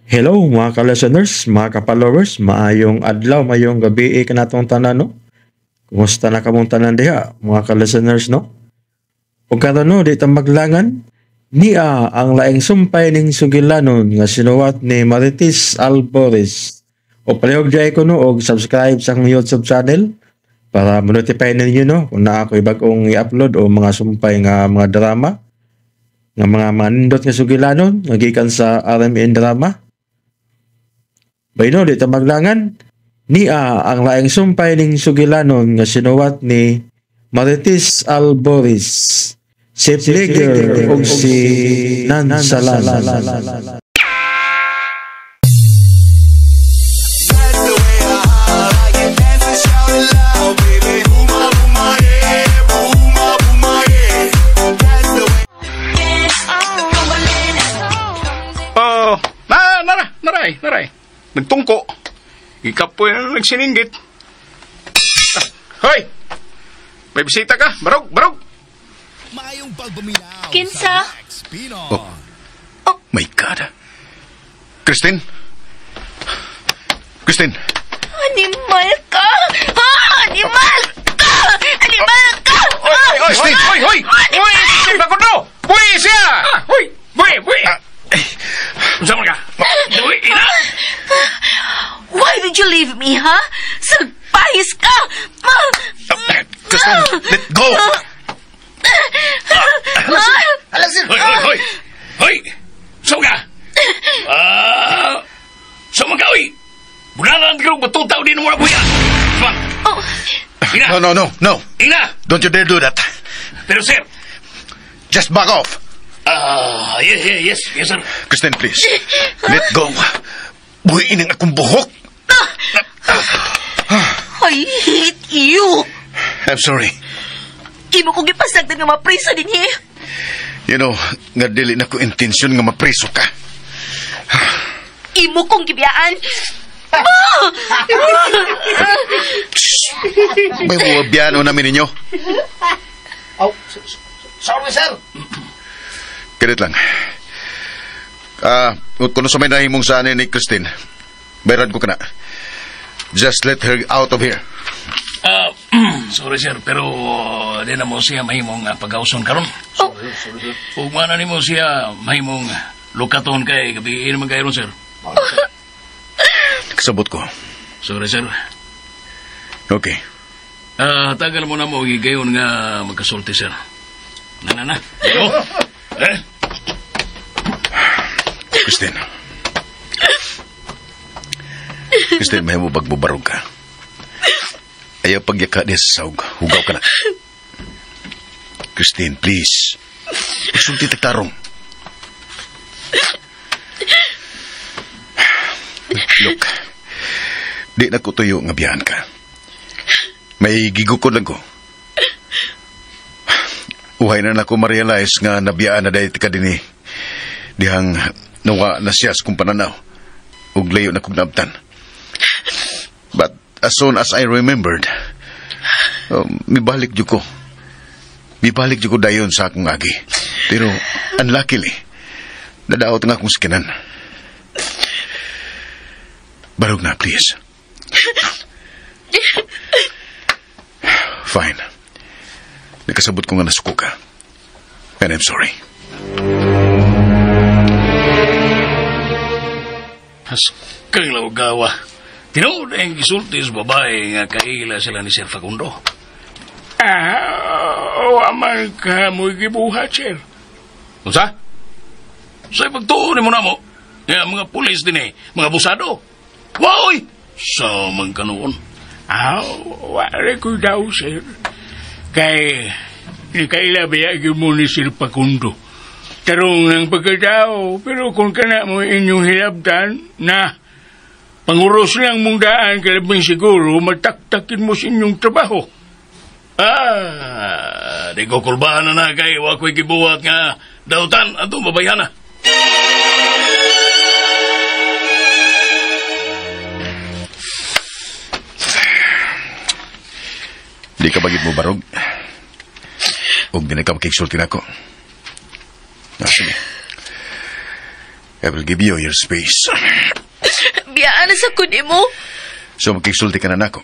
Hello mga ka-listeners, mga ka-followers, maayong adlaw, maayong gabi kanatong tanan no. Kumusta na kamong tanan diha, mga ka-listeners no? Ug karon no, di ta maglangan niya ang laing sumpay ning sugilanon nga sinuwat ni Marites Alvarez. O palihog jay ko no og subscribe sa akong YouTube channel para ma-notify ninyo no kung naa ako'y bag-ong i-upload o mga sumpay nga mga drama nga mga manindot nga sugilanon nga gikan sa RMN drama. Bayno, di ta maglangan niya ang laing sumpay ning sugilanon nga sinuwat ni Marites Alvarez, si Plager ug si Nansalan. Oh, naray. Nagtungko. Ikapoy na nagsininggit. Hoy! May bisita ka? Barog! Kinsa? Oh my God. Christine? Animal ka! Animal ka! Christine! Hoy! Hoy! Bakundo! Buwi siya! Buwi! Saan ka? Buwi, ina! Why did you leave me, ha? Sagpahis ka! Christine, let go! Hoy! Saan ka? Saan ka, uy? Bunalan ka batutaw din mo na buya! Come on! Ina! No. Ina! Don't you dare do that. Pero, sir! Just back off. Yes, sir. Christine, please. Let go. Buhiin ang akong buhok. I hate you! I'm sorry. Imo kong ipasagdan nga maprisa din eh. You know, nga dili na ko intensyon nga mapreso ka. Imo kong gibiyaan. May buwabiyano namin ninyo. Oh, sorry, sir. Ganit lang. Kung sa may nahimong sa ni Christine, bayaran ko ka na. Just let her out of here. Sorry, sir, pero di na mo siya mahimong pag-auson karon. Ug mana nimo siya mahimong lukaton kay gabi naman kayo, sir. Kasabot ko. Sorry, sir. Okay. Tagal mo na mo gigayon nga magkasulti, sir. Na. Ano? Christine, may mo bagbubarog ka. Ayaw pagyaka di sa sahog. Hugaw ka na. Christine, please. Pagsulti tagtarong. Look, di na ko tuyo nga biyahan ka. May gigukod lang ko. Uhay na ako ma-realize nga nabiyaan na dahil ka din eh. Dihang nawa na siya sa kong pananaw. Ug layo na kong nabtan. But as soon as I remembered, mibalik dyo ko. Mibalik dyo ko dayon sa akong agi. Pero unluckily, nadaot nga akong skinan. Barog na, please. Fine. Nakasabot ko nga nasuko ka. And I'm sorry. Kang laugawa. Tinood ang gisulti sa babae nga kaila sila ni Sir Facundo. Aman ka mo'y gibuhat, sir. Unsa? Sa'y pagtuon mo na mo. Mga pulis din mga busado. Woy! Sa man ka noon? Wala ko daw, sir. Kaila bayagin mo ni Sir Facundo. Tarong ng pagkatao, pero kung kana mo inyong hilabtan, panguros lang mong daan, kalabing siguro, mataktakin mo sa inyong trabaho. Di ko kulbahan na kay wako'y gibuhat nga dautan at babayan na. Di ka bagid mo barog? Huwag din ka makiksultin ako. Sige. I will give you your space. Biyaan na sa kunin mo. So magkisulti ka na nako.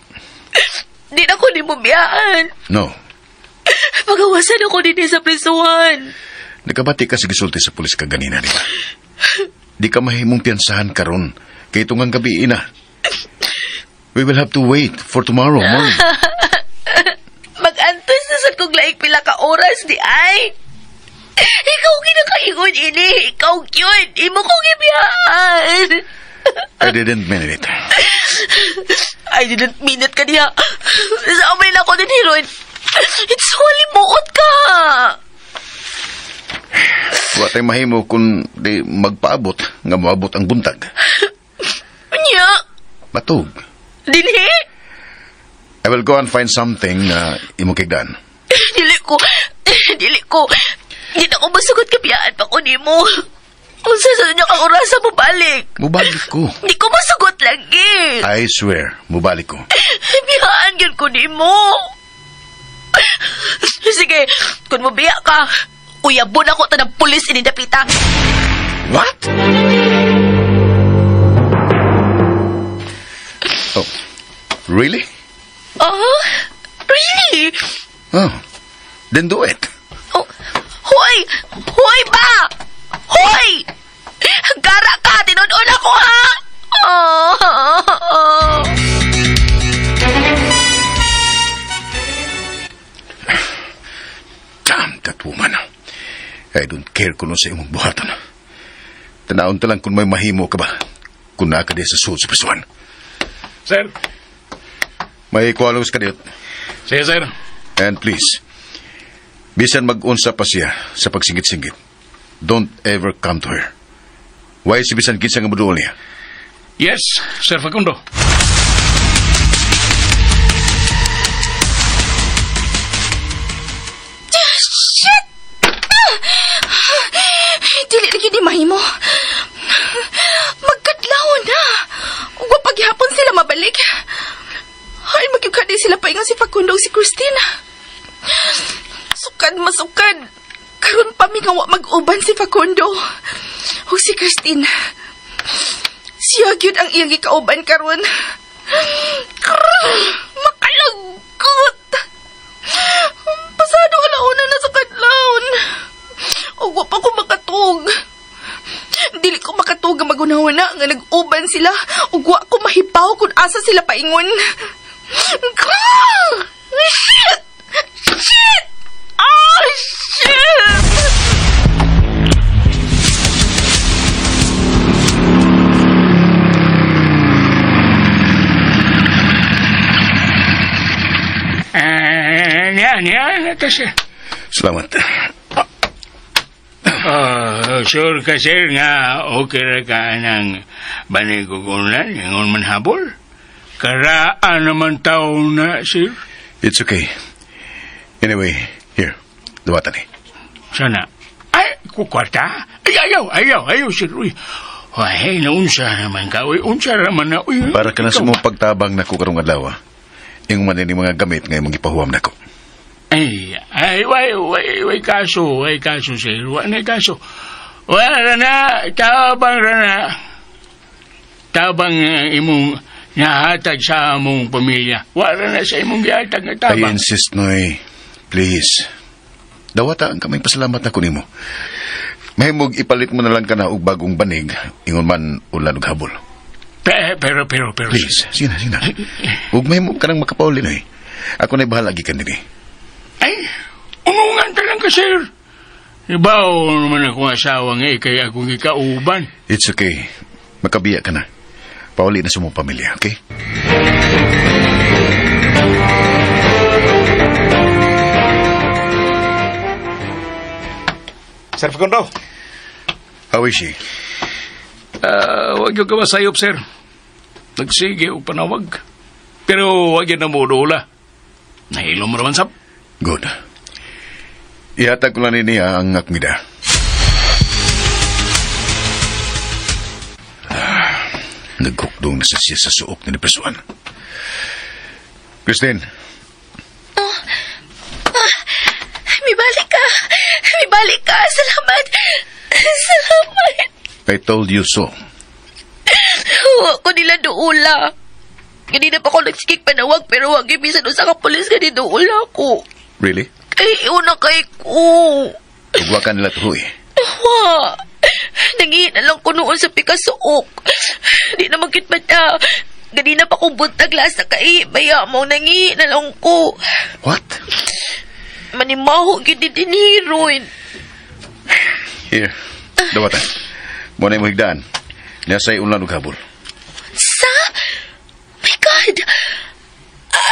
Di na ko ni mo biyaan. No. Magawasan ako din sa prisuhan. Nakabati ka sa gisulti sa pulis ka ganina, di ba? Di ka mahimong piyansahan karon kay tungang gabi ina. We will have to wait for tomorrow morning. Mag-antos na sa kong laing pila ka oras di ay. Ikaw kinakaingon ini. Ikaw yun. Imo kong ibiyaan. I didn't mean it. I didn't mean it kaniya. Sa amay na ako din, Heroin. It's holy muot ka. Wa tay mahimo kung di magpaabot nga moabot ang buntag. Anya? Matug. Dinhi? I will go and find something na imo kigdan. Dili ko. Di na ko masugot kabiyaan pa ko ni mo. Kung sa niya kang orasa mo balik. Mubalik ko. Di ko masugot lagi. I swear, mubalik ko. Biyaan yun ko ni mo. Sige, kung mabiya ka, uyabon ako ta ng pulis inindapita. What? Oh, really? Oh, really? Oh, then do it. Oh, hoy! Hoy ba? Hoy! Gara ka! Tinunod ako, ha? Oh. Damn that woman. I don't care kung ano sa imong buhatan. Tanaon ta lang kung may mahimo ka ba. Kung naa ka di sa suod sa prisuhan. Sir. May kualos ka dito. Sige, sir. And please, bisan mag-unsa pa siya sa pagsingit-singit, don't ever come to her. Why si bisan kinsa nga moduol niya? Yes, Sir Facundo. Shit! Dili lagi ni mahimo. Magkadlaw na. Ug paghapon sila mabalik. Ay, magyukadi sila pa ingon si Facundo si Christina. Sukad masukad. Karon pa mi nga wa mag-uban si Facundo. O si Christina. Siya gyud ang iyang gikauban karon. Makalagot. Pasado alauna na sa kadlawon. O wa pa ko makatug. Dili ko makatug ang magunahon na nga nag-uban sila. O wa ko mahibaw kung asa sila paingon. Shit! Shit! Oh, shit! Yan, kasi. Salamat. Sure ka, sir, nga okay ra ka ng banigugunan, yung manhabol. Karaan naman tao na, sir. It's okay. Anyway, here. Duwatan eh. Sana. Ay, kukwarta? Ay, ayaw, sir. Uy. Ay, naunsa naman ka. Uy, unsa naman na. Uy, Para ka na sa mga pagtabang na kukarong adlaw, yung manin mga gamit nga yung ipahuam na ko. Ay, way kaso, sir. Wala kaso. Wala na, tabang imong nahatag sa among pamilya. Wala na sa imong gihatag na I tabang. insist, Noy. Please. Dawata ang kamay pasalamat na kunimo. Mahimog ipalit mo na lang ka na og bagong banig, ingon man ulan og habol. Pero. Please, sina. Ug mahimog ka nang makapauli, Noy. Ako na'y bahala gikan din eh. Ay, umungan talang ka, sir. Ibaw naman akong asawa nga kaya akong ikauban. It's okay. Makabiya ka na. Pauli na sa mong pamilya, okay? Sir Facundo. How is she? Huwag yung kamasayop, sir. Nagsige o panawag. Pero huwag yan na mo dola. Nahilo mo naman, sap. Good. Ihatag ko lang niya ang akmida. Naghukdong na siya sa suok ni Presuan. Christine. May balik ka. Salamat. I told you so. Huwag ko nila duula. Ganina pa ako nagsikik panawag pero wag ibisan sa ka pulis ka ni duula ko. Really? Kay una kay ko. Tugwa ka nila tuhoy. Wa. Nangihin na lang ko noon sa pikasuok. Di na magkitmata. Ganina pa kong buntag lasa kay maya mo nangihin na lang ko. What? Manimaho gini diniroin. Here. Dawatan. Muna yung higdaan. Nasa'y unlan og habol. Sa? My God!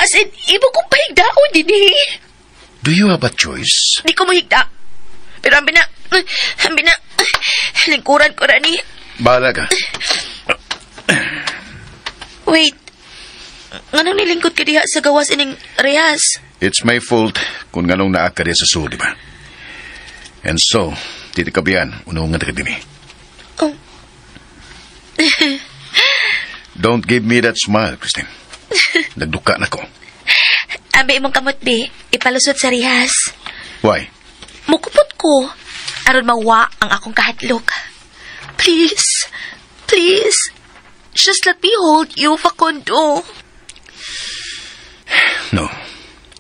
As in, ibo kong pahigdaon din eh. Do you have a choice? Di ko mahigda. Pero ambi na, lingkuran ko rani. Bahala ka. Wait, nganong nilingkod ka diha sa gawas ining rehas? It's my fault kung nganong naa ka diya sa sud, di ba? And so, titikabihan, unong nga din eh. Oh. Don't give me that smile, Christine. Nagduka na ko. Ambi imong kamot, be. Ipalusot sa rehas. Why? Mukupot ko. Aron mawa ang akong kahadlok. Please. Please. Just let me hold you, Facundo. No.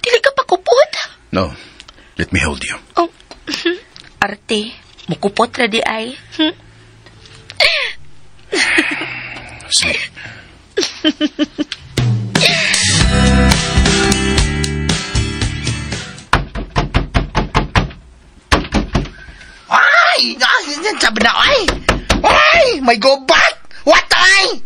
Dili ka pa kupot? No. Let me hold you. Oh. Arte. Mukupot ra di ay. Sleep. Ay! Sabi na, ay! Ay! May gobat! What, ay!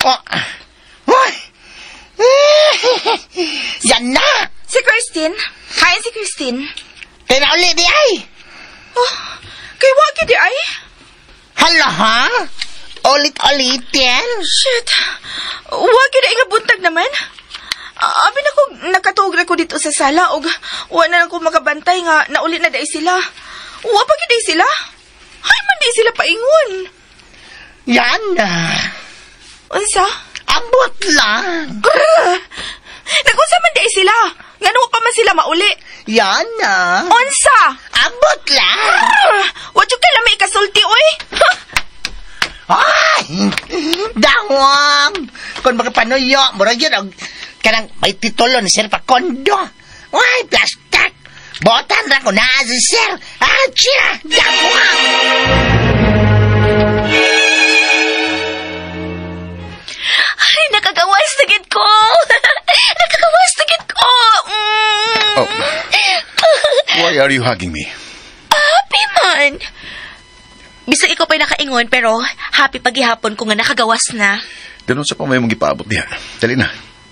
Oh. Ay! Yan na! Si Christine. Hi, si Christine. Kaya na ulit di ay! Oh, kay wagi di ay? Hala ha? Ulit-ulit yan? Shit. Wagi na nga buntag naman. Abi na ko nakatuog na ko dito sa sala og wa na lang ko makabantay nga naulit na day sila. Wa pa gid sila. Hay man di sila paingon. Yan na. Unsa? Abot lang. Nagunsa man day sila. Ngano pa man sila mauli? Yan na. Unsa? Abot lang. Wa jud ka lamay kasulti oy. Ay! Dawang! Kung magapanuyo, mura yun, kanang may titulo ni Sir Facundo. Ay, plastic! Botan ra ko na si Sir! Achia! Dawang! Ay, nakagawas na gid ko! Nakagawas na gid ko! Oh. Why are you hugging me? Happy man! Bisag ikaw pa'y nakaingon, pero happy paghihapon ko nga nakagawas na. Ganun sa pa may mong ipaabot diha. Dali na.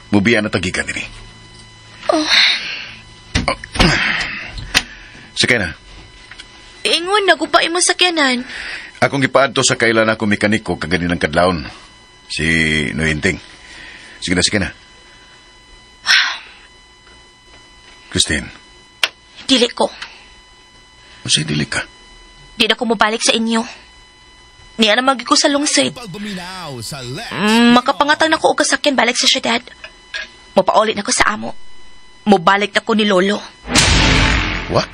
Mubiyan na tagikan din eh. Oh. Sakay na. Ingon, nagupay mo sakyanan. Akong ipaadto sa kailan ako mekaniko kaganinang kadlawon. Si Noyenting. Sige na. Christine. Dili ko. O sige, dili ka. Di na ko mabalik sa inyo. Niya na magi ko sa lungsod. Makapangatang na ko og kasakyan balik sa syudad. Mapaulit na ko sa amo. Mubalik na ko ni Lolo. What?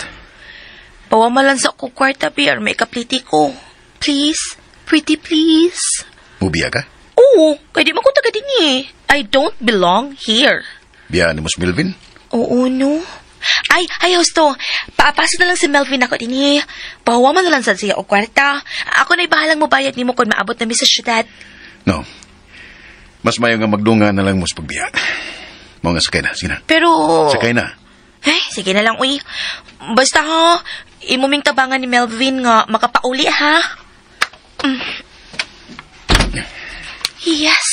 Pawamalan sa ko kwarta, beer. May kapliti ko. Please? Pretty please? Mubiya ka? Oo, kaya di man ko taga din eh. I don't belong here. Biya ni Mus Melvin? Oo, no. Ay, hosto. Paapasok na lang si Melvin ako din eh. Pahuwaman na lang sa siya o kwarta. Ako na'y bahalang mabayad ni mo kung maabot na mi sa syudad. No. Mas mayo nga magdunga na lang mo sa pagbiya. Mga nga sakay na, sige na. Pero... Sakay na. Ay, sige na lang, uy. Basta ha, imuming tabangan ni Melvin nga makapauli ha. Yes.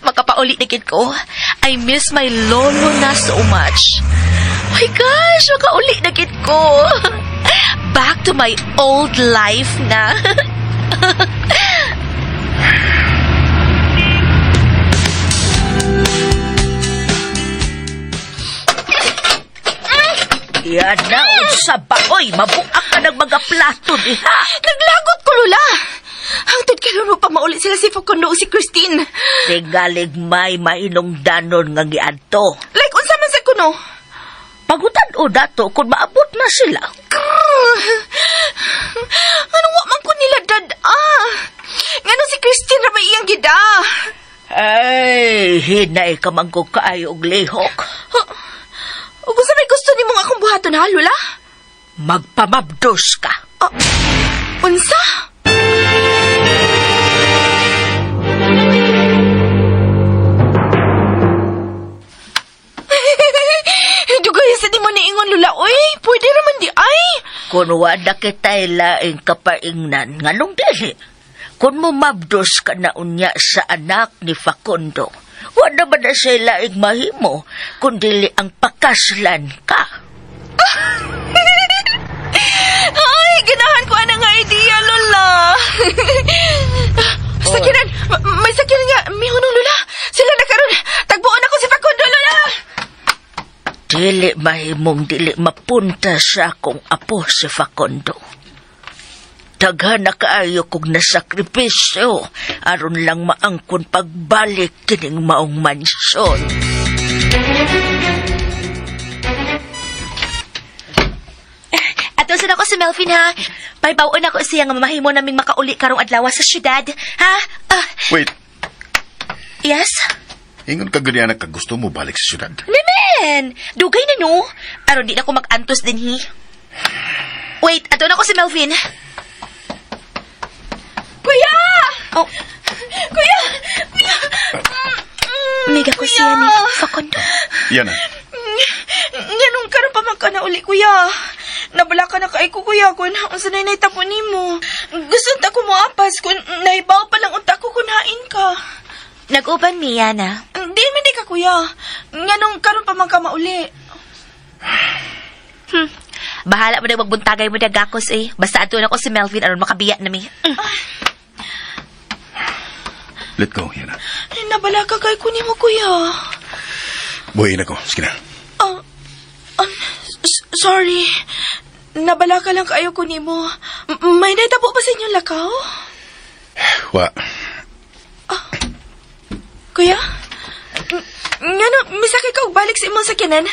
Makapaulit na kid ko. I miss my lolo na so much. My gosh, makaulit na kid ko. Back to my old life na. Yan na, unsa ba? Oy, mabuak ka ng mga plato diha. Naglagot ko, Lola. Hangtod karon mo pa maulit sila si Facundo o si Christine. Tigalig may mainong danon nga giadto. Like, unsa man sa kuno? Pagutan o dato kung maabot na sila. Anong wa man ko nila ngano si Christine ra ba iyang gida? Ay, hinay ka man ko kaayo og lihok. Ug unsa may gusto nimo nga akong buhaton ha, Lola? Magpamabdos ka. Unsa? Dugay sa di mo niingon, Lola. Uy, pwede naman di ay. Kung wala kita'y laing kapaingnan, nganong dili? Kung mo mabdos ka na unya sa anak ni Facundo, wala ba na siya laing mahimo, kung dili ang pakaslan ka? Ay, ganahan ko ana nga idea, Lola. Sakinan, may sakinan nga, mihunong, Lola. Sila na karon, tagbuon ako si Facundo, Lola. Dili mahimong dili mapunta sa akong apo si Facundo. Daghan na kaayo kong nasakripisyo aron lang maangkon pagbalik kining maong mansyon. Atusan ako si Melvin, ha? Paibaon ako siya nga mamahimo naming makauli karong adlaw sa syudad, ha? Wait, Yes? ingon ka ganyan ka gusto mo balik sa syudad. Nemen! Dugay na, no? Aron di na ako mag-antos din, hi. Wait, atusan ako si Melvin. Kuya! Oh, Kuya! Kuya! miga ko siya ni Facundo. Yan na. Nganong karon pa man ka na uli, Kuya. Nabala ka na kay ko, Kuya, kung unsa na naitabo nimo. Gusto ta ko mo apas kung naibaw pa lang unta ko kunain ka. Nag-uban miya na. Di man di ka, Kuya. Nganong karon pa man ka mauli. Bahala mo na magbuntagay mo na gakos, eh. Basta atuan ako si Melvin aron makabiya na mi. Let go, yan na. Nabala ka kay kunin mo, Kuya. Buhayin ako, sige na. Sorry. Nabala ka lang kayo kunin mo. May naitabo ba sa inyong lakaw? Wa. Kuya? Ngano, misakay ka og balik sa imong sakyanan?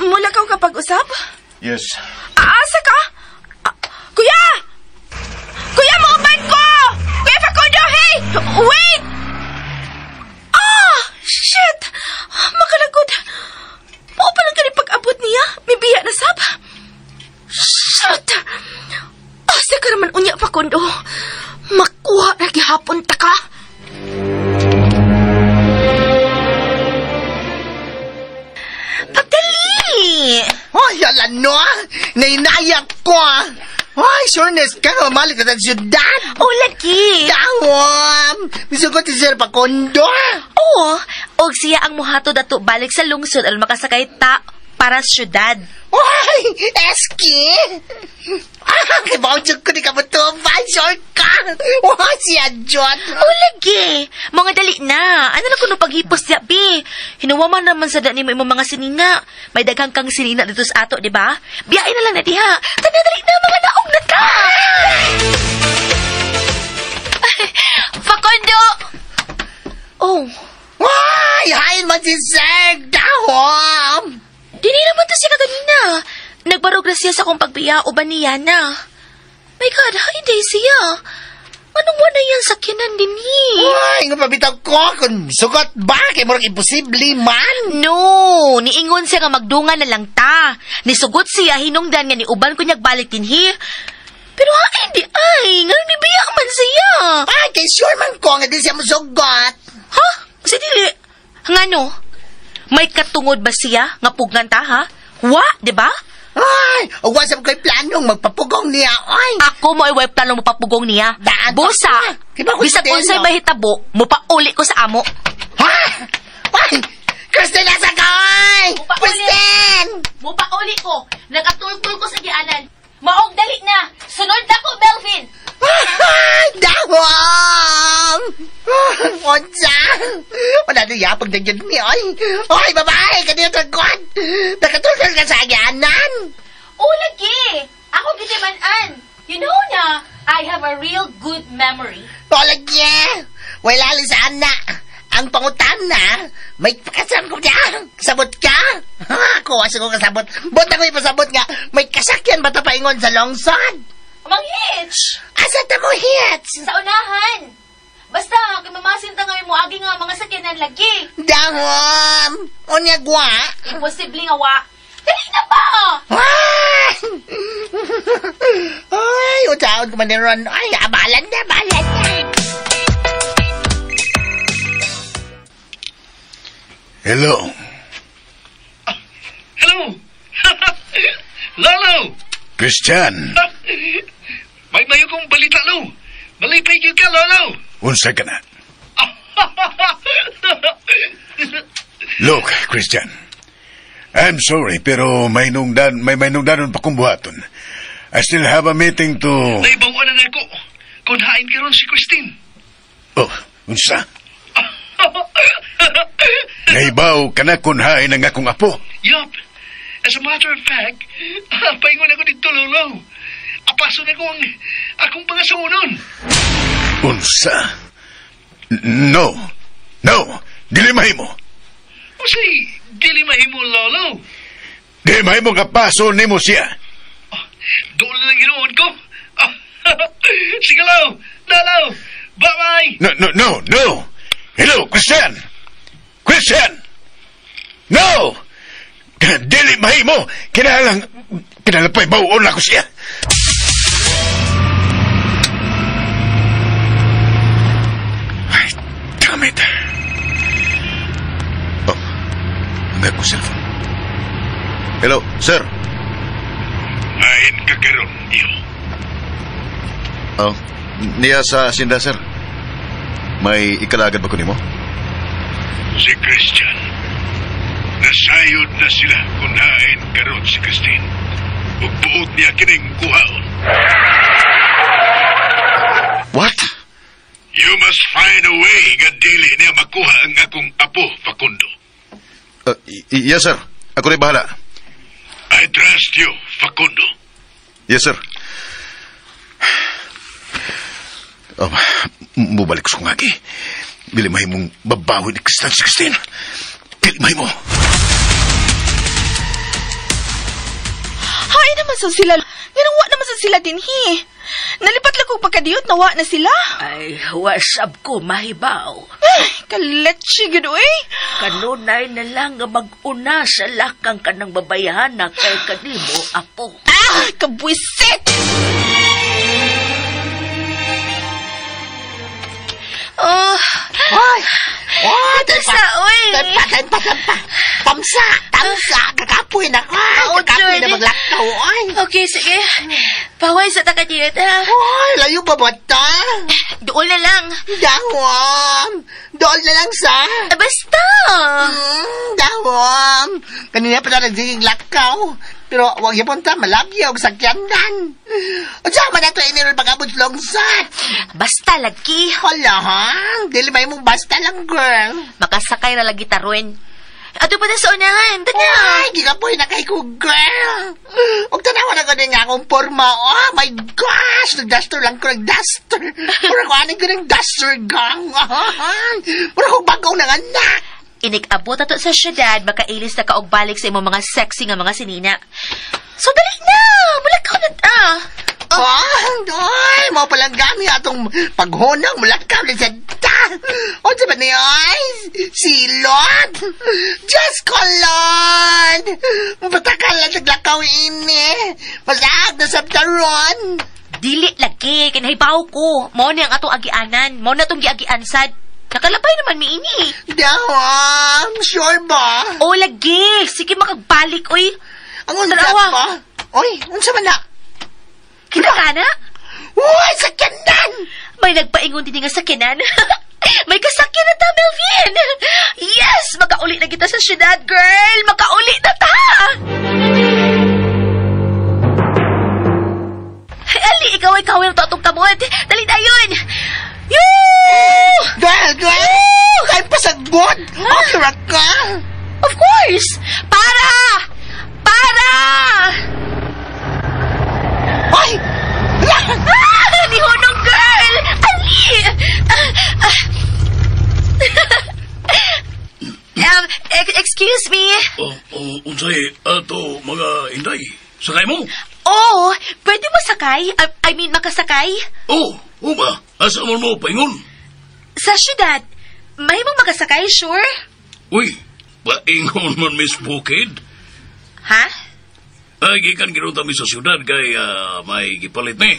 Mula ka kapag usap? Yes. Asa ka? Kuya! Kuya, mauban ko! Kuya Facundo, hey! Wait! Shit! Makalagod. Mao pa lang ka pag-abot niya. May biya na sab. Shit! Asa ka naman unya, Facundo. Makuha na gihapon ta ka. Pagdali! Ay, alam no, nainayak ko. Ay, sureness ka nga malik na syudad. Oh, lagi. Dawam! Misugot si Sir Facundo. Oo, og siya ang muhato dato balik sa lungsod aron makasakay ta para sa syudad. Ay, Eski! Kay Bawjog ko ni kabutubay, short ka. Siya, John. Oh, lagi. Mga dali na. Ano na kuno paghipos niya, bi? Hinuwa man naman sa dani mo imong mga sinina. May daghang kang sinina dito sa ato, di ba? Biyain na lang na diha. Tanadali na, mga naog na ta. Facundo! Oh. Ay, hain man si Sir. Dawam! Dini naman to siya kaganina. Nagbarog na siya sa kong pagbiya o ba niya na. My God, hindi siya. Anong wala yan sakyanan din Ay, nga pabitaw ko kung sugot ba kay murag imposible man. No, niingon siya nga magdungan na lang ta. Nisugot siya hinungdan nga ni uban ko niyag balik dinhi. Pero hindi ay, nga nibiya man siya. Ay, kay sure man ko nga di siya musugot. Ha? Kasi dili. Ngano? May katungod ba siya nga pugnan ta, ha? Wa, di ba? Ay, wasap ko'y planong magpapugong niya. Ay, Ako mo ay way planong mapapugong niya. Daan Busa, pa. Kiba ko bisag sa unsay telo. mahitabo, mupauli ko sa amo. ha? Ay, Kristen, nasa ka, ay! Mupauli. Kristen! Mupauli ko. Nakatulpul ko sa gianan. Maog dali na. Sunod na ko, Melvin. Ay, dawam! Onsa! Wala na yapag na dyan niya, ay! Ay, babae, kanina tragkot! Nakatulog ka sa agyanan! lagi. Ako gitiman-an. You know na, I have a real good memory. Lagi. Wala lang sa anak. Ang pangutan na, may pakasan ko niya. Sabot ka? Ako, asa ko kasabot. Buta ko ipasabot nga, may kasakyan ba paingon sa longsod? Mang Hitch! Asa ta mo hits? Sa unahan. Basta, kay mamasin ta ngayon mo, agi nga mga sakyanan lagi. Dahom! Unya gwa? Imposible nga wa. Dali na ba? Ay, utaon ko man ni Ron. Ay, abalan na. Hello. Hello! Lolo! Christian. May mayo kong balita, Lo. Malipay yun ka, Lolo. Unsa ka na? Look, Christian. I'm sorry, pero may mainungdanon pa kong buhaton. I still have a meeting to... Naibawan na ako. Kung hain ka ron si Christine. Oh, unsa? Naibaw ka na kung hain ang akong apo. Yup. As a matter of fact, paingon ako dito, Lolo. Apaso na ko akong pangasungon. Unsa? No. Dili mahimo. Kasi, dili mahimo, Lolo. Dili mahimo nga paso nimo siya. Doon lang ginoon ko. Sige, Lolo. Bye-bye. No. Hello, Christian. No! Dili mahimo. Kinalapay bawon ako siya. Ay, damn it. Oh, ang ko cellphone. Hello, sir. Hain ka karon, iyo. Oh, niya sa Sinda, sir. May ikalagad ba ko nimo? Si Christian. Nasayod na sila kung hain karon si Christine. Ug buot niya kining kuhaon. What? You must find a way nga dili niya makuha ang akong apo, Facundo. Yes, sir. Ako rin bahala. I trust you, Facundo. Yes, sir. Mubalik ko nga ki. Dili mahimong babawi ni Christine. Dili mahimo. Hay naman sa sila. Ganun wa naman sa sila din, Nalipat lang kong pagkadiyot, nawa na sila. Ay, wasab ko mahibaw. Ay, kaletsi, gano'n Kanunay na lang nga mag-una sa lakang kanang babayahan na kay kanimo, apo. Kabwisit! Tasa, uy! Tempa. Tamsa. Kakapoy na ka. Kakapoy na maglakaw, ay. Okay, sige. Paway sa takadiyot, ha? Ay, layo ba ba ta? Doon na lang. Dawam. Doon na lang sa... Basta. Dawam. Kanina pa na nagsiging lakaw. Pero huwag yung punta, malabya o sakyandan. O sama na ito inirol pag-abot longsat. Basta lagi. Hala, dili may mong basta lang, girl. Makasakay na lagi taruin. Ato pa na sa unahan. Tanya. Ay, gigapoy na kay ko, girl. Huwag tanawa na ganun nga akong forma. Oh, my gosh, nag-duster lang ko, nag-duster. Pura ko aning ko ng duster gang. Pura ko bagaw ng anak. Inik-abot ato sa syudad, makailis na kaogbalik sa imong mga sexy nga mga sinina. So, dali na! Mulakaw na ta! Ay, mo palang gami atong paghunang mulakaw na sa ta. O, diba niyo, ay? Silot! Diyos ko, Lord! Mapatakal na naglakaw ini. Masahag na sa taron. Dili lagi, kinahibaw ko. Mo ni ang atong agianan. Mo na itong giagiansad. Nakalabay naman mi ini. Dawam, sure ba? O, lagi. Sige, makagbalik, oy. Ang unsa ba? Oy, unsa man na? Kinakana? Uy, sakyanan! May nagpaingon din nga sakyanan. May kasakyan na ta, Melvin. Yes, makauli na kita sa syudad, girl. Makauli na ta. Ali, ikaw ay kawin ang tatong kamot. Dali na yun. Girl! Ay, pasagbot! Okay ra ka! Of course! Para! excuse me. Unsay, ato, mga inday. Sakay mo? Oh, pwede mo sakay? I mean, makasakay? Ba? Asa mo paingon? Sa syudad. May mong makasakay, sure? Uy, paingon man, Miss Bukid. Ha? Gikan ginuta mi sa syudad kay may gipalit mi.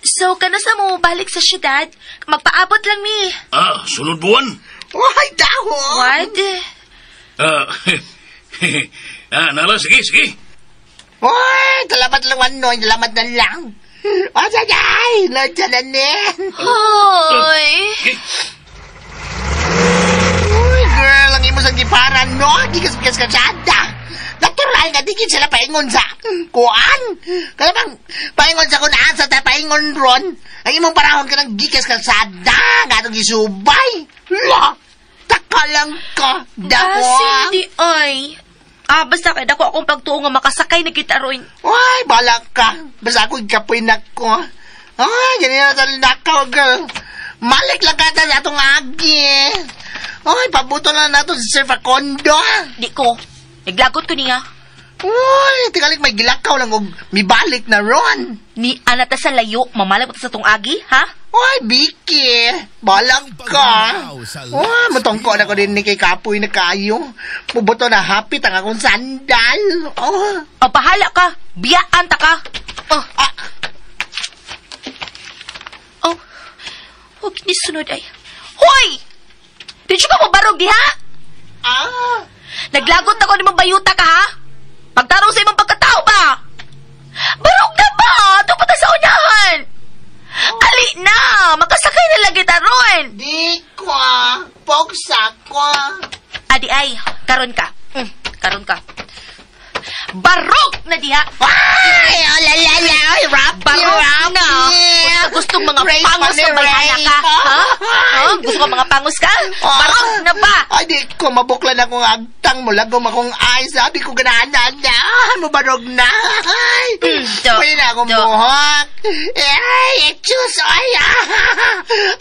So kanasa mo balik sa syudad? Magpaabot lang mi. Sunod buwan. Why, dahon? What? Nala, sige. Uy, salamat lang, Manoy. Salamat na lang. Ay, nandiyan na nin. Hoy. Uy, girl, ang imo sang giparan, no? Gikas kasada. Natural nga, di sila paingon sa kuan. Kaya bang, paingon sa kunaan sa paingon ron. Ang imong parahon ka ng gikas kasada. Nga itong gisubay. La, taka lang ka, dahon. Hindi, ay. Basta kaya dako akong pagtuo nga makasakay na kita ron. Uy, balak ka. Basta ako ikapoy na ko. Ay, ganyan na tayo nakaw, girl. Malik lang ka sa atong agi. Uy, pabuto na nato si Sir Facundo. Di ko. Naglagot ko niya. Uy, tingalik may gilakaw lang og mibalik na ron. Ni anata sa layo, mamalag mo sa tong agi, ha? Uy, Vicky, balang ka. Uy, matongko na ko din ni kay Kapoy na kayo. Pubuto na hapit ang akong sandal. Pahala ka. Biyaan ta ka. Huwag nisunod ay. Hoy! Di siya ka mabarog di ha? Naglagot ako ni mabayuta ka ha? Pagtarong sa imong pagkatao ba? Barog na ba? Ito pa sa unahan. Ali na! Makasakay na lagi taron! Di ko, pogsa ko. Adi ay, karon ka. Karon ka. Barog na diha! Ay, alalala, Barog na! Gustong mga pangos na bayana ka, ha? Gusto ka mga pangos ka? Barog na ba? Ay, di ko mabuklan akong agtang mo. Lagom akong ay. Sabi ko ganahan na. Mabarog na. Ay, pwede na akong buhok. Ay, etchus. Ay,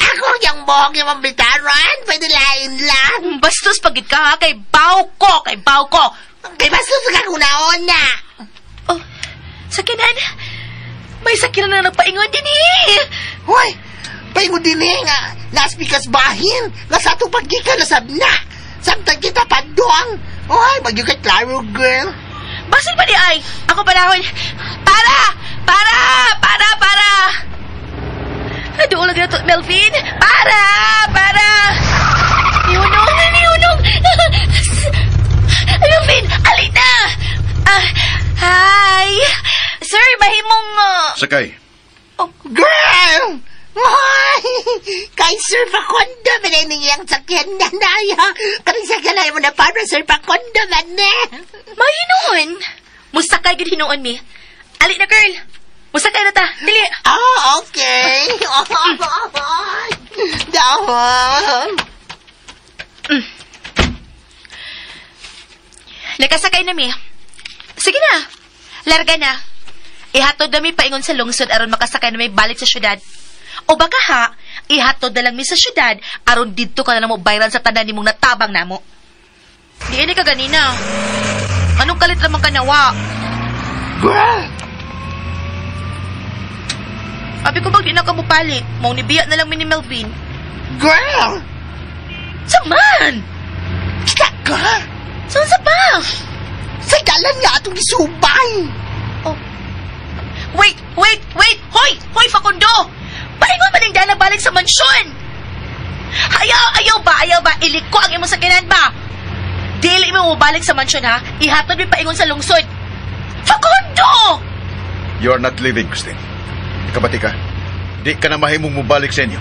ako yung buhok yung mambitaran. Pwede lain lang. Bastos pagit ka ha, kay baw ko. Kay bastos ka kuna-una. Sakinan. May sakinan na nagpaingon din eh. Hoy, paingon din eh nga. Naspikas bahin. Nga sa itong pagkika na sabna. Samtang kita paduang. Hoy, magyukat klaro, girl. Basin ba di ay? Ako panahon. Para! Naduo lang na to, Melvin. Para! Nihunong. Melvin, alita! Hi! Sir, mahimong... Sakay. Girl! Ay! Kay Sir Facundo, maniniyang sakyan na naya. Karing sakalay mo na para Sir Facundo, man Mahinoon? Musakay gud hinuon mi. Ali na, girl. Musakay na ta. Dili. Okay. Dahon. Nakasakay na mi. Sige na. Larga na. Ihatod na mi paingon sa lungsod aron makasakay na mi balik sa syudad. O baka ha, ihatod na lang mi sa syudad aron didto ka na mo bayran sa tanan nimong natabang namo. Di ini ka ganina. Anong kalit lamang ka nawa? Girl! Abi ko bang di na ka mupali? Mau nibiya na lang mi ni Melvin. Girl! Saman! Kita ka! Saan sa ba? Sa dalan nga atong isubay! Oh. Wait! Hoy, Facundo! Paingon man yung dala balik sa mansyon! Ayaw ba? Iliko ang imong sakinan ba? Dili mo balik sa mansyon ha? Ihatod mo paingon sa lungsod! Facundo! You are not leaving, Christine. Ikabati ka. Di ka na mahimong mubalik sa inyo.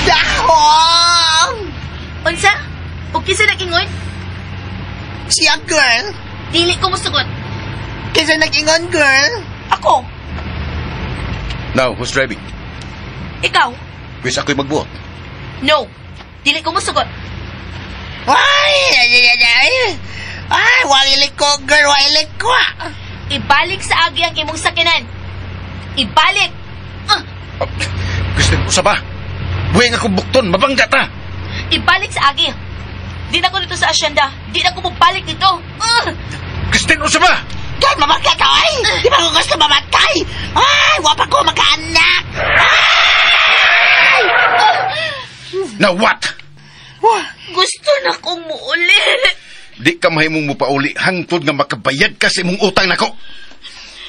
Dahong! Unsa? O kisa nag-ingon? Siya, girl. Dili ko musugot. Kisa nag-ingon, girl. Ako. Now, who's driving? Ikaw. Pwes ako'y magbuot. No. Dili ko musugot. Ay, walilik ko, girl, walilik ko. Ibalik sa agi ang imong sakinan. Ibalik. Christine, usa ba? Buhay nga kong bukton, mabangga ta. Ibalik sa agi. Di na ko dito sa asyenda. Di na ko mabalik dito. Christine, unsa ba? Gan, mamatay ka, ay! Di ba ko gusto mamatay? Ay, wapa ko magkaanak! Now what? Gusto na kong muuli. Di ka mahimong mo pauli hangtod nga makabayad ka sa imong utang nako.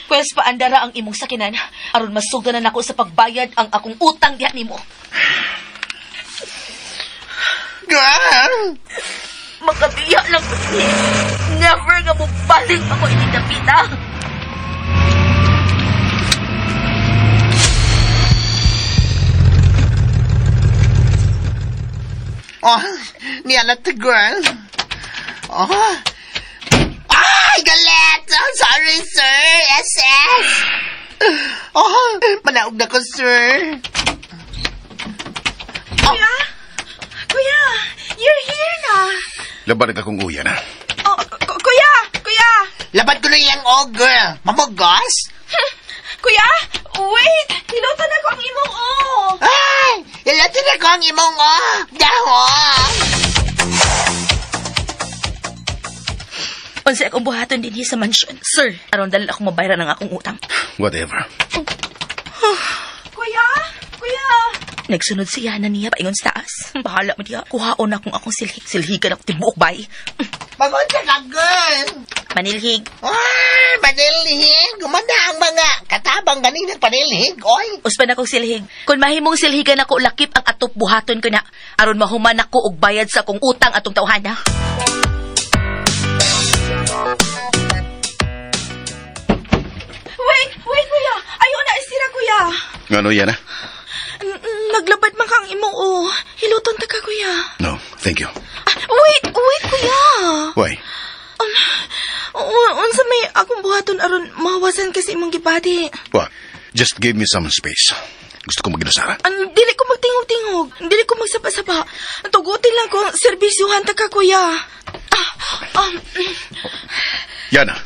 Pwes paandara ang imong sakinan. Aron masugdanan nako sa pagbayad ang akong utang diha nimo. Gan! Makabiya lang ko ini. Never nga mo balik ako ini dapita. Oh, niya na to, girl. Oh. Ay, galit! Oh, sorry, sir. SS. Oh, manaog na ko, sir. Kuya? Kuya, you're here na. Laban ka kong uya na. Oh, kuya! Kuya! Laban ko na yung girl. Mamugos? Kuya! Wait! Hilutan ako ang imong Ay! Ilatin ako ang imong dahon! Unsa akong buhaton din sa mansyon. Sir, aron dali akong mabayaran ang akong utang. Whatever. Kuya! Kuya! Nagsunod siya na niya paingon sa taas. Bahala mo diya. Kuhaon akong akong silhig. Silhigan ako tibuok bay. Bagon ka, girl! Manilhig. Ay, panilhig! Gumanda ang mga katabang ganinang panilhig, oy! Uspan akong silhig. Kung mahimong silhigan ako, lakip ang atop buhaton ko na. Aron mahuman ako og bayad sa akong utang atong tawhana. Wait, kuya! Ayaw na isira, kuya! Ngano yan na? Naglabad man kang imong Hiluton ta ka, kuya. No, thank you. Wait, kuya! Why? Unsa may akong buhaton aron mawasan kasi imong gibati. What? Just give me some space. Gusto ko maginasara. Dili ko magtingog-tingog. Dili ko magsapa-sapa. Tugutin lang ko, serbisyuhan ta ka, kuya. Yana,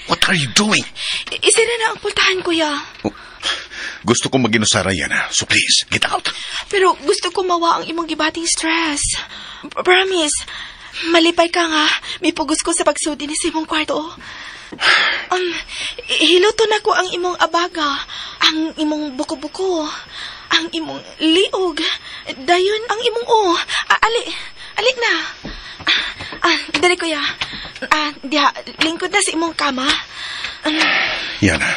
what are you doing? Isira na ang pultahan, kuya. Gusto ko maginasara, Yana. So please, get out. Pero gusto ko mawa ang imong gibating stress. Promise. Malipay ka nga. May pugos ko sa pagsudi ni sa imong kwarto. Hiluton ako ang imong abaga, ang imong buko-buko, ang imong liog, dayon ang imong ali na. Dali, kuya. Diha, lingkod na sa imong kama. Yana.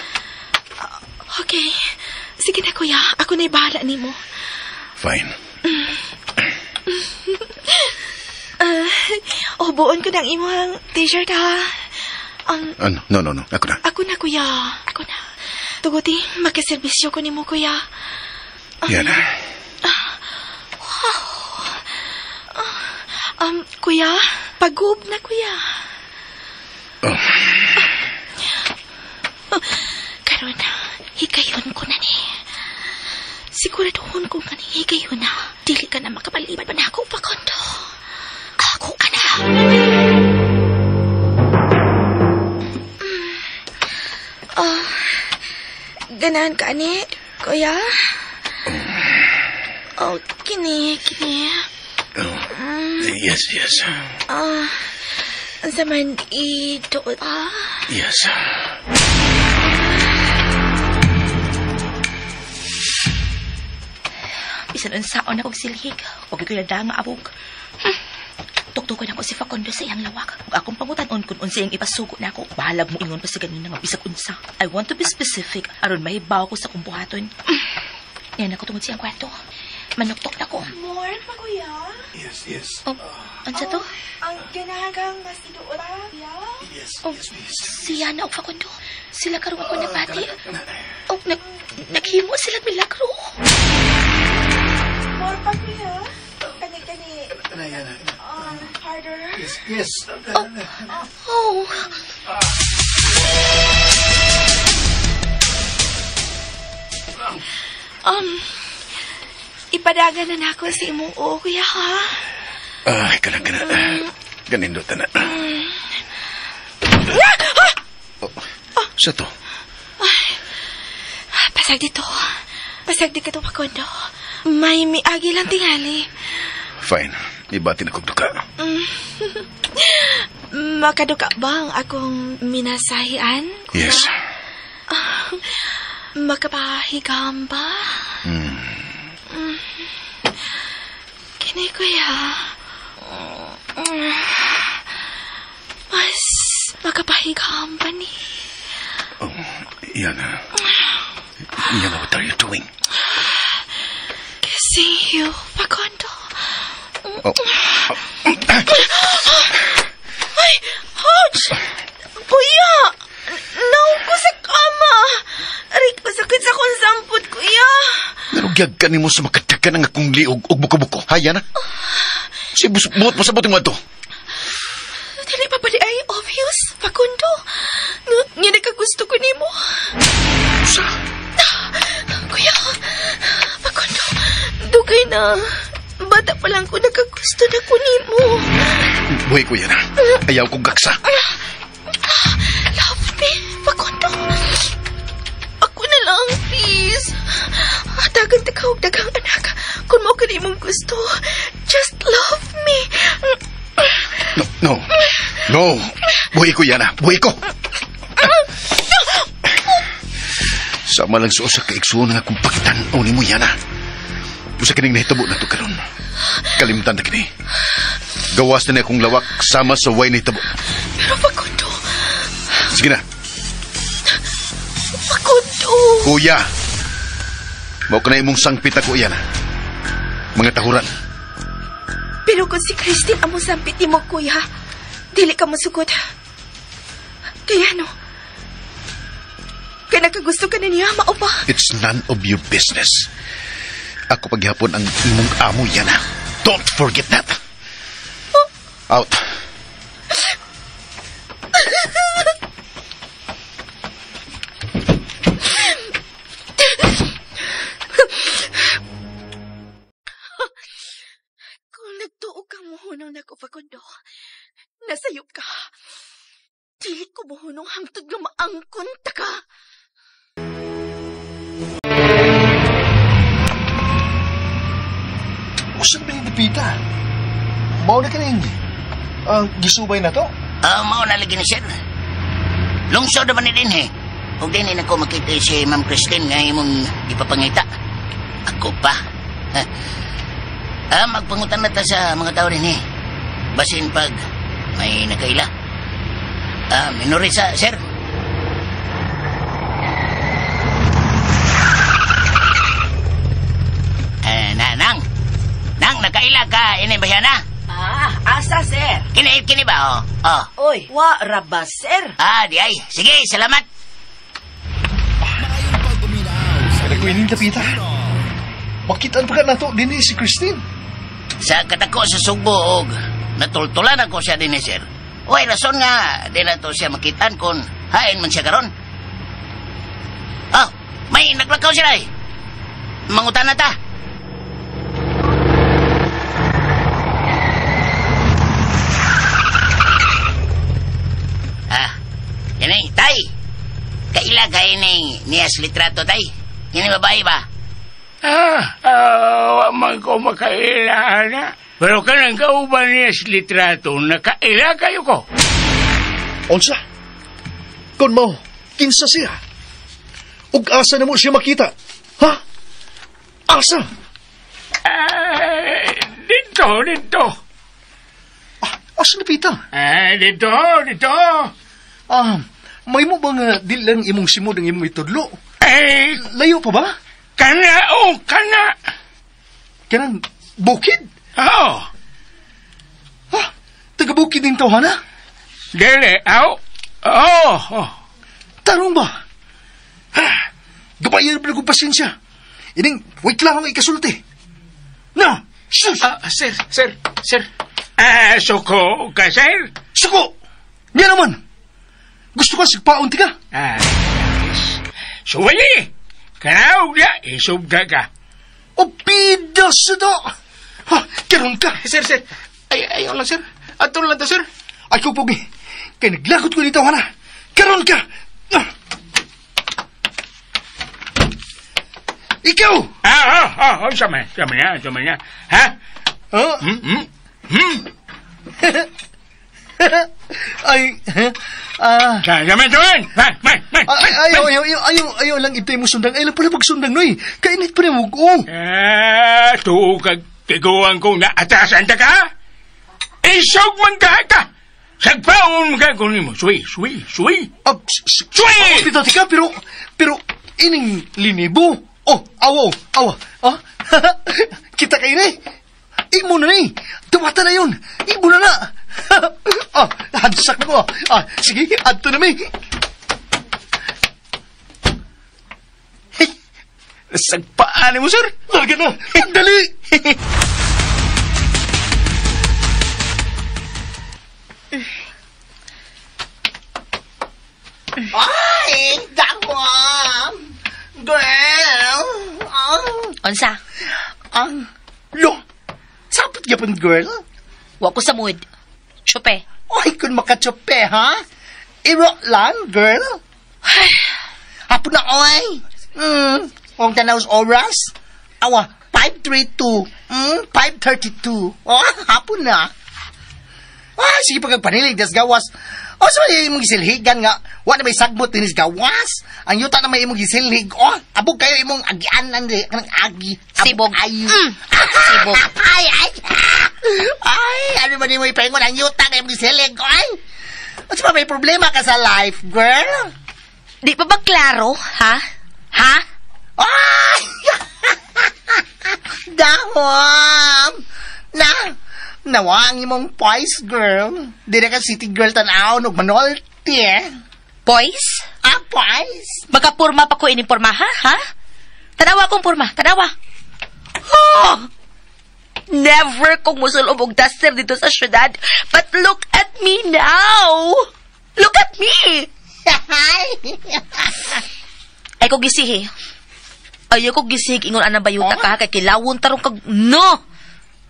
Okay. Sige na, kuya. Ako na'y bahala nimo. Fine. Buon ko ng imong t-shirt, ha? No. Ako na. Ako na, kuya. Ako na. Tuguti, magkaservisyo ko nimo, kuya. Yana. Kuya, pagub na, kuya. Karon na, higayon ko na ni. Siguraduhon ko nga ni higayon na. Dili ka na makapalibad pa na akong pakondo. Ako ka na. Ganahan ka ni, kuya? Kini. Yes. Sa man ito, Yes. Bisan unsaon akong silhig. Huwag ko nada nga abog. Tuktukan ako si Facundo sa iyang lawak. Kung akong pangutanon kung unsa iyang ipasugo na ako, bahalag mo ingon pa sa ganina nga bisag unsa. I want to be specific aron mahibaw ko sa kumbuhaton. Yan ako tungod sa iyang kwarto. Manuktok na ko. More pa, kuya? Yes. Ansa to? Ang ganahan kang masidura, kuya? Yes, Si Yana o Facundo. Sila karong ako nabati. Naghimo sila milagro. More pa, kuya? Kani. Harder. Yes. Ipadagan na ako si imong kuya, ha? Kana. Ganindo na. Sa to? Pasag dito. Pasag di ka to, Facundo. May miagi lang tingali. Fine. Ibati na kong duka. Makaduka bang akong minasahian? Yes. Makapahigam ba? Kini kuya. Mas makapahigam ba ni? Oh, Yana. Yana, what are you doing? Kissing you, Facundo. Oh. Ay, ouch! Kuya! Naong ko sa kama! Aray ko sakit sa kong sampot, kuya! Narugyag ka ni mo sa makatagan ng akong liog o buko-buko. Ha, Yana? Si buot mo sa buting mo ito. Dili pa ba di ay obvious, Facundo? Nga nagkagusto ko ni mo. Sa? Kuya, Facundo, dugay na. Bata pa lang ko nagkagusto na ko ni mo. Buhay ko, Yana. Ayaw kong gaksa. Love me, Facundo. Ako na lang, please. Dagang dagang anak. Kung mo ka mong gusto, just love me. No. Buhay ko, Yana. Buhay ko. Sama lang sa kaigsuon nga kung pakitanaw ni mo, Yana. Busa kining nahitabo na ito karon. Kalimtan na kini. Gawas na akong lawak sama sa way nahitabo. Pero Facundo. Sige na. Facundo. Kuya. Mao ka na imong sangpit ako, Yana. Mga tahuran. Pero kung si Christine among sampit mo, kuya, dili ka masugod. Kaya no? Kaya nakagusto ka na niya, mao ba? It's none of your business. Ako paghapon ang imong amo, Yana. Don't forget that. Out. Kung nagtuo ka muhunong na ko, Facundo, nasayop ka. Dili ko muhunong hangtod na maangkon ta ka. Usan ba yung dapita? Mao na ka na hindi. Gisubay na to? Mao na lagi ni sir. Lungsod naman ni din eh. Huwag din na ko makita si Ma'am Christine nga imong ipapangita. Ako pa. Magpangutan na ta sa mga tao rin eh. Basin pag may nakaila. Minorisa, sir. Nang, nakaila ka, ini ba yan na? Asa, sir? Kini ba, oh? Oy, wa raba, sir. Di ay. Sige, salamat. Kada ko ining dapita. Makitaan pa ka na to din si Christine. Sa katako sa Sugbo, og natultulan ako siya din sir. Uy, rason nga, di na to siya makitaan kung hain man siya karon. May naglakaw sila eh. Mangutan na ta. Yan ay, tay. Kaila kayo niyas litrato, tay. Yan ay babae ba? Man ko makaila na. Pero kanang kauban niya sa litrato, nakaila kayo ko. Onsa? Kung mo, kinsa siya? Ug asa na mo siya makita? Ha? Asa? Dito. Asa napita? Dito. May mo bang dilang imong simod ang imong itudlo? Layo pa ba? Kana. Kanang bukid? Oo. Taga-bukid din tawhana? Dili, Oo. Tarong ba? Gabayan pa kong pasensya. Ining, wait lang ang ikasulti. Na! Sus! Sir. Suko ka, sir? Suko! Niya naman! Gusto ka sigpaon ti ka? Suwali! Kanaog na, isubda ka. O pidas na! Karoon ka! Sir. Ayaw lang, sir. Ato lang to, sir. Ay ko, Pogi. Kaya naglagot ko dito, hana. Karoon ka! Ikaw! Sama niya. Ha? Ay, Jamin. ayaw lang itay mo sundang. Ayaw lang pala magsundang, noy. Kainit pa rin mo ko. Tuo kag tiguan ko na atasan ta ka? Isog man ka! Sagpaon ka kunin mo. Suwi. Suwi! Pito, tika, pero, ining linibo. Oh, awa. Kita kayo na eh. Imo na eh. Tumata na yun. Imo na. Hadsak na ko. Sige, adto na may. Sagpaan mo, sir. Larga na. Dali. Ay, dawam! Girl! Unsa? Lo! Sapot yapon, girl? Wa ko sa mood. Chupe. Ay, kung makatsope, ha? Iro lang, girl? Ay, hapon na, oy! Huwag tanaw sa oras? Awa, 5:32. 5:32. Oh, hapon na. Sige pagpanilig, das gawas. So imong gisilhigan nga, wala may sagbot dinis gawas. Ang yuta na may imong gisilhig. Abog kayo imong agianan di kanang agi. Sibog. Ayo. Sibog. Ay, ano ba ni mo ipaingon ang yuta kay imong gisilhig? Ay. What's pa may problema ka sa life, girl? Di pa ba klaro, ha? Ha? Ay! Dahom! Nawa ang imong poise, girl. Di na ka city girl tanaw, nagmanolti, Boys? Poise? Magkapurma pa ko inimporma, ha? Tanawa kong purma, tanawa. Never kong musulong og duster dito sa syudad. But look at me now! Look at me! Ay ko gisihi. Ayaw ko gisig ingon anang bayuta ka kay kilawon tarong kag no.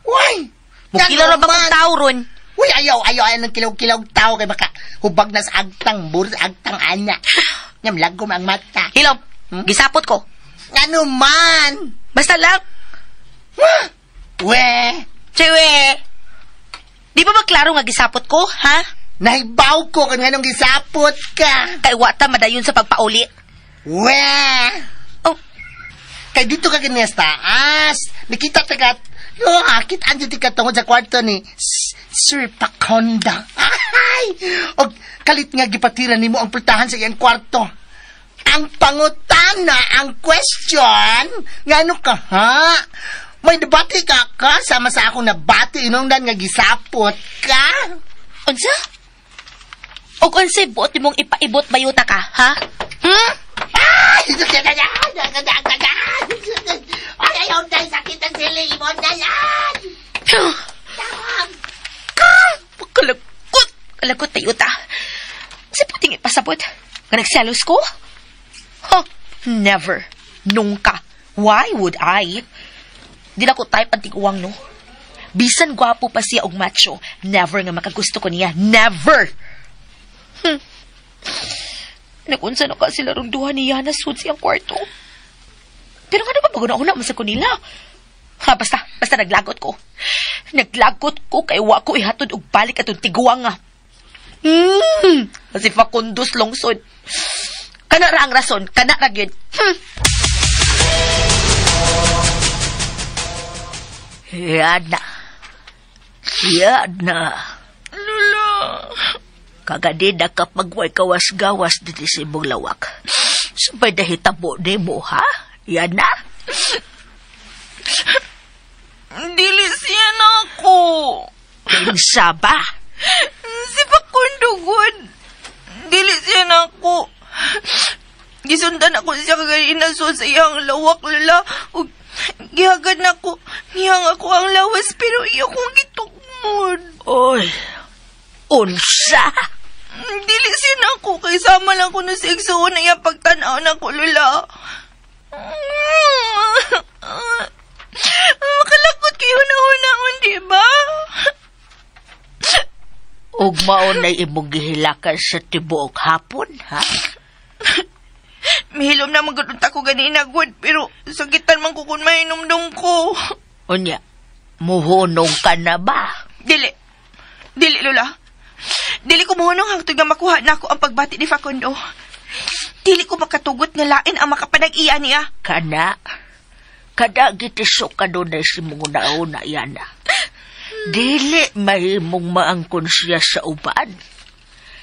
Why? Mukila ra ba kong tao ron? Uy, ayaw ng kilaw-kilaw tao kay baka hubag na sa agtang ana. Nyamlagom ang mata. Hilom, gisapot ko. Ano man? Basta lang. Chewe. Di ba klaro nga gisapot ko, ha? Nahibaw ko kung anong gisapot ka. Kay wata madayon sa pagpauli. Oh. Kay dito ka ganyan sa taas. Nakita tagat. Akit ang dito ka tungod sa kwarto ni Sir Paconda. Ay! O kalit nga gipatiran ni mo ang pultahan sa iyang kwarto. Ang pangutana, ang question, ngano ka, ha? May debate ka sama sa akong nabati inungdan nga gisapot ka? Unsa? O unsa buot mong ipaibot bayuta ka, ha? Ay! Ay, ayaw dahil sakit ang siling mo na yan! Kalagkot tayo ta. Sa puting ipasabot, nga nagselos ko? Never. Nungka. Why would I? Di na ko type ang tiguang, no? Bisan gwapo pa siya og macho, never nga makagusto ko niya. Never! Nakunsa na ka sila rong duha niya na sud siyang kwarto. Pero nga naman maguna-una mo sa kunila. Basta naglagot ko. Naglagot ko kay wa ko ihatod og balik atong tiguang nga. Kasi Facundos lungsod. Kana ra ang rason, kana ra gyud. Yana. Lula. Kagadi na kapag way kawas-gawas dito sa imong lawak. Sabay na hitabo ni mo, ha? Yana? Dili siya na ako. Kinsa ba? Si Facundo good. Dili siya na ako. Gisundan ako siya kagayina so sa iyang lawak lala. O gihagad na ako. Niyang ako ang lawas pero iyo kong gitukmod. Oy, unsa? Dili siya na ako. Kay sama lang ko na sa igsuon na iyang pagtanaw na ko lala. Makalakot kayo na hunahon, di ba? Ug maon na imong gihilakan sa tibuok hapon, ha? Mihilom na magulunta ko ganina, good. Pero sagitan man ko kung mainumdum ko. Unya, muhunong ka na ba? Dili, Lola. Dili ko mohonong hangtod nga makuha na ako ang pagbati ni Facundo. Dili ko makatugot nga lain ang makapanag-iya niya. Kana, kada gitisok ka doon na si mong nauna yana. Dili mahimong maangkon siya sa uban.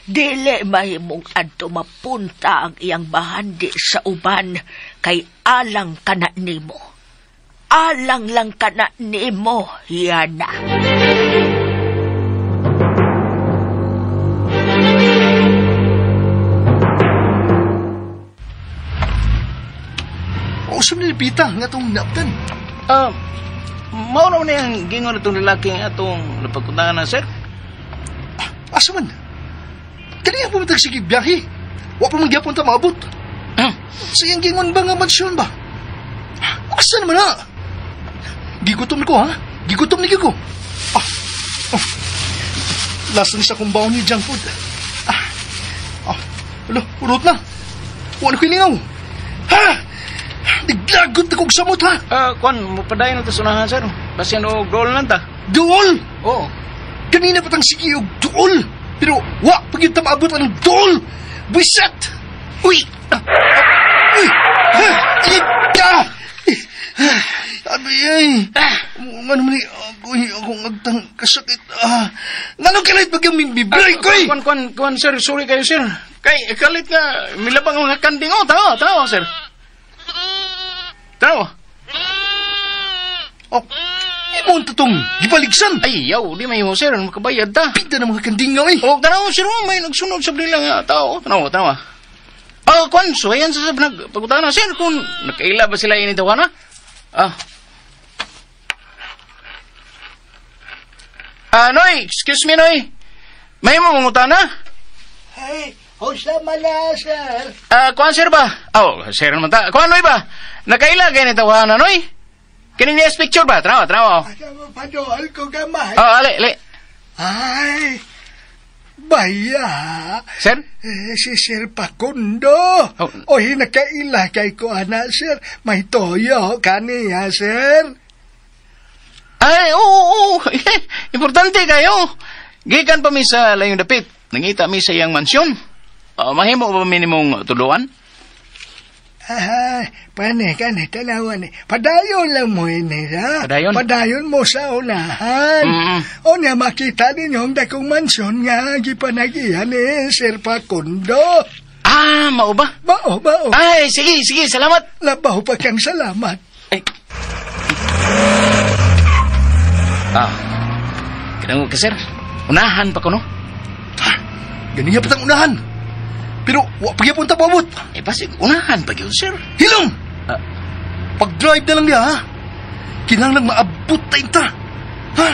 Dili mahimong adto mapunta ang iyang bahandi sa uban kay alang kana nimo. Alang lang kana nimo, yana. Usap ni Pita nga itong naptan. Mauna mo na yung gingon itong lalaki nga itong napagkundangan na, sir. Asa man? Kaniya po sige biyahe. Wa pa mangyapon ta maabot. Sa iyang gingon ba nga mansyon ba? Asa naman na? Gigutom ko, ha? Gigutom ni Gigo. Lasa ni sa kong baon ni junk food. Alo, urot na. Wala ko ilingaw. Ha? Naglagot na kong samot, ha? Kwan, mapadayon na ito sunahan, sir. Basyan o dool lang ta. Dool? Oo. Kanina patang sige og dool. Pero, wa, pag yung tamaabot ang dool. Buiset! Uy! Uy! Abay, nga naman akong agtang kasakit. Nga kalit pag yung bibray ko, eh! Kwan, sir. Sorry kayo, sir. Kay, kalit nga, milabang mga kanding. Tawa, sir. Tawa. Imon tatong gipaligsan. Ay, yaw, di may mo, sir. Makabayad ta. Pita na mga kandingaw, eh. Tanaw, sir. May nagsunod sa blila nga tao. Tanawa. Kwan, so ayan sa pagkutahan na, sir. Kung nakaila ba sila initawa na? Noy, excuse me, Noy. May mamungutan na? Ay, sama na, sir. Kwan, sir ba? Sir naman ta. Kwan, Noy ba? Nakaila kayo nitawa na, Noy? Kining niya picture ba? Trawa. Ano padool ko gamay? Ali. Ay, baya. Sir? Si Sir Facundo. Oy, nakaila kay ko, sir. May toyo kaniya, sir. Ay, oo. Importante kayo. Gikan pa mi sa layong dapit. Nangita mi sa iyang mansyon. Mahimo ba minimong tuluan? Pane, tanawan. Padayon lang mo ini, ha? Padayon mo sa unahan. O na makita ninyo ang dakong mansyon nga gipanagihan ni Sir Facundo. Mao ba? Mao. Ay, sige, salamat. Labaw pa kang salamat. Ay. Kinangog ka, sir. Unahan pa ko, no? Ganiya patang unahan. Pero, wa pagyapon ta pabot. Basig, unahan pa yun, sir. Hilom! Pag-drive na lang niya, ha? Kinahanglang maabot tayo ta. Ha?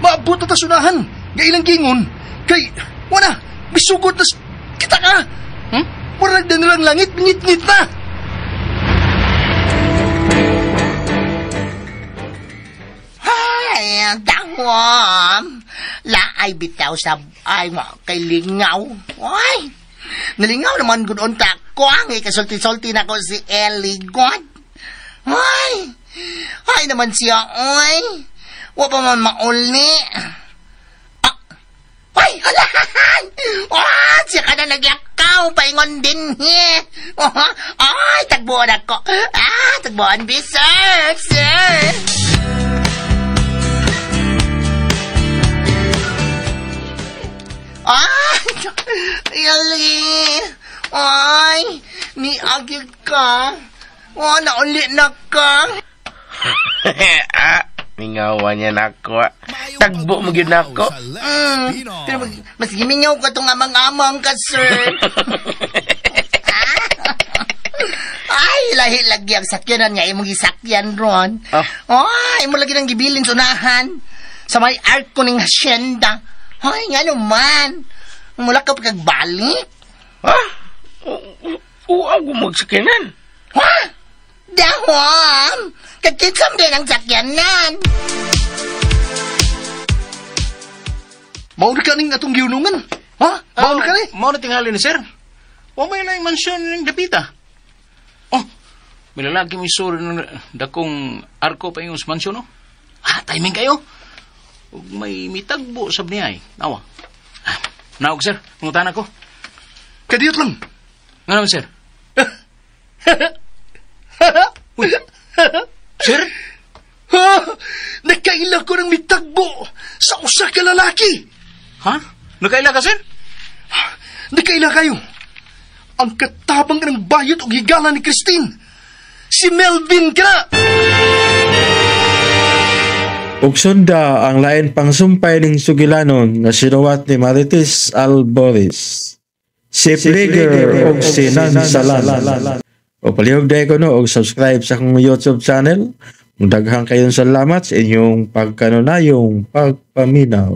Maabot na ta sunahan. Nga ilang gingon. Kay, wala, bisugod na kita ka. Wala na nilang langit, ngit-ngit na. Ay, dangwam. Laay bitaw sa ay mo kay lingaw. Ay, nalingaw naman gudon ta ko ang kasulti-sulti na ko si Ellie God. Ay naman siya, oy. Wa pa man mauli. Ay, halahan! Siya ka na nagyakaw, paingon din niya. Ay, tagbuan ako. Tagbuan, sir. Ellie! Ay, niagil ka. Naulit na ka. Mingawan niya na ako. Tagbo mo yun ako. Pero mas gimingaw ka itong amang-amang ka, sir. Ay, lahi lagi ang sakyanan niya. Imong gisakyan ron. Ay, imo lagi ng gibilin sunahan. Sa may ark ko ng hasyenda. Ay, nga naman. Mula ka pagkagbalik. Ako magsakinan. Dahom! Kagkitsam din ang sakyanan. Mauna ka ning atong giunungan. Mauna ka ni? Mauna tingali ni sir. O may lang mansyon ng dapita. May lalaki may suri ng dakong arko pa yung mansyon, no? Timing kayo. ug may mitagbo sa niya ay. Nawa. Naog, sir. Pangutan ako. Kadiyot lang. Nga naman, sir. Uy. Sir? Ha? Nakaila ko ng mitagbo sa usa ka lalaki. Ha? Nakaila ka, sir? Nakaila kayo. Ang katabang ng bayot o higala ni Christine. Si Melvin ka na. Ug sunda ang lain pang sumpay ning sugilanon nga sinuwat ni Marites Alboris. Si Plager ug si Nansalan. O palihog day ko no og subscribe sa akong YouTube channel. Daghang kayong salamat sa inyong pagkanunayong pagpaminaw.